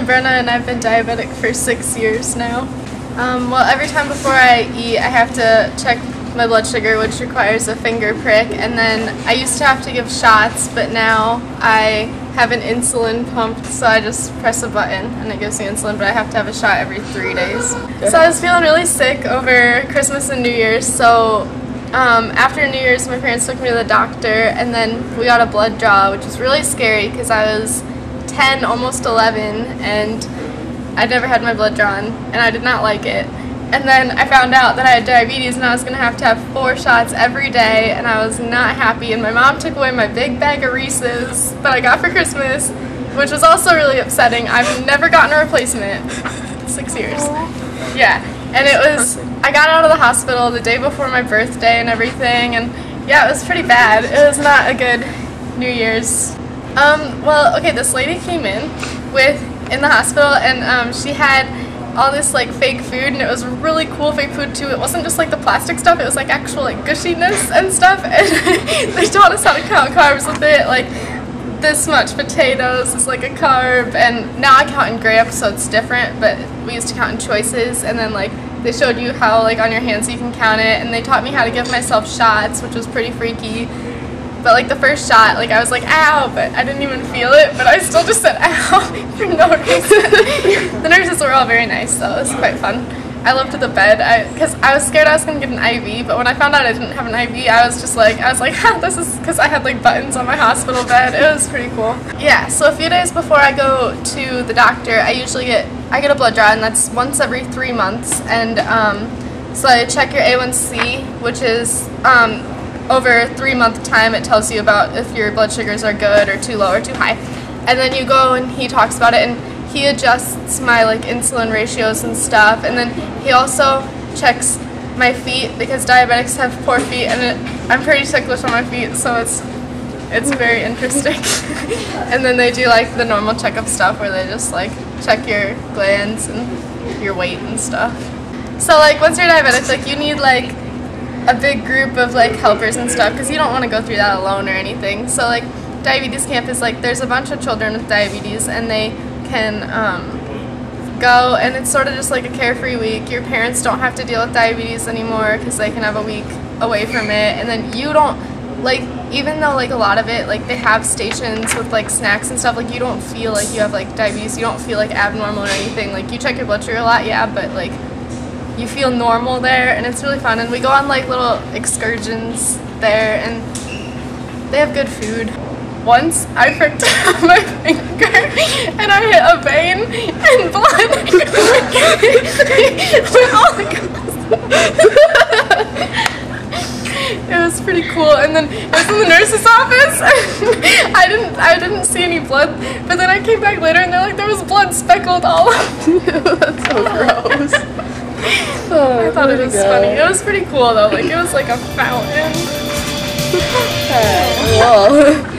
I'm Brenna and I've been diabetic for 6 years now. Well, every time before I eat, I have to check my blood sugar, which requires a finger prick, and then I used to have to give shots, but now I have an insulin pump, so I just press a button and it gives me insulin, but I have to have a shot every 3 days. So I was feeling really sick over Christmas and New Year's, so after New Year's my parents took me to the doctor and then we got a blood draw, which was really scary because I was 10, almost 11, and I'd never had my blood drawn and I did not like it. And then I found out that I had diabetes and I was going to have 4 shots every day, and I was not happy, and my mom took away my big bag of Reese's that I got for Christmas, which was also really upsetting. I've never gotten a replacement. 6 years. Yeah, and it was, I got out of the hospital the day before my birthday and everything, and yeah, it was pretty bad. It was not a good New Year's. Well, okay, this lady came in the hospital, and she had all this like fake food, and it was really cool fake food too. It wasn't just like the plastic stuff, it was like actual like gushiness and stuff, and they taught us how to count carbs with it, like this much potatoes is like a carb, and now I count in grams, so it's different, but we used to count in choices, and then like they showed you how like on your hands you can count it, and they taught me how to give myself shots, which was pretty freaky. But like the first shot, like I was like, ow, but I didn't even feel it, but I still just said ow for no reason. The nurses were all very nice though, it was quite fun. I loved the bed, because I was scared I was going to get an IV, but when I found out I didn't have an IV, I was like, this is, because I had like buttons on my hospital bed. It was pretty cool. Yeah, so a few days before I go to the doctor, I get a blood draw, and that's once every 3 months, and so I check your A1C, which is, over a 3-month time it tells you about if your blood sugars are good or too low or too high. And then you go and he talks about it, and he adjusts my like insulin ratios and stuff, and then he also checks my feet because diabetics have poor feet, and I'm pretty ticklish on my feet, so it's very interesting. And then they do like the normal checkup stuff where they just like check your glands and your weight and stuff. So like once you're diabetic, like you need like a big group of like helpers and stuff, because you don't want to go through that alone or anything. So like diabetes camp is like, there's a bunch of children with diabetes, and they can go, and it's sort of just like a carefree week. Your parents don't have to deal with diabetes anymore because they can have a week away from it, and then you don't, like, even though like a lot of it, like they have stations with like snacks and stuff, like you don't feel like you have like diabetes, you don't feel like abnormal or anything. Like you check your blood sugar a lot, yeah, but like you feel normal there, and it's really fun. And we go on like little excursions there, and they have good food. Once I pricked my finger and I hit a vein, and blood went all across. It was pretty cool, and then it was in the nurse's office. I didn't see any blood, but then I came back later and they're like, there was blood speckled all over. That's so gross. I thought it was funny. It was pretty cool though, like it was like a fountain. Whoa.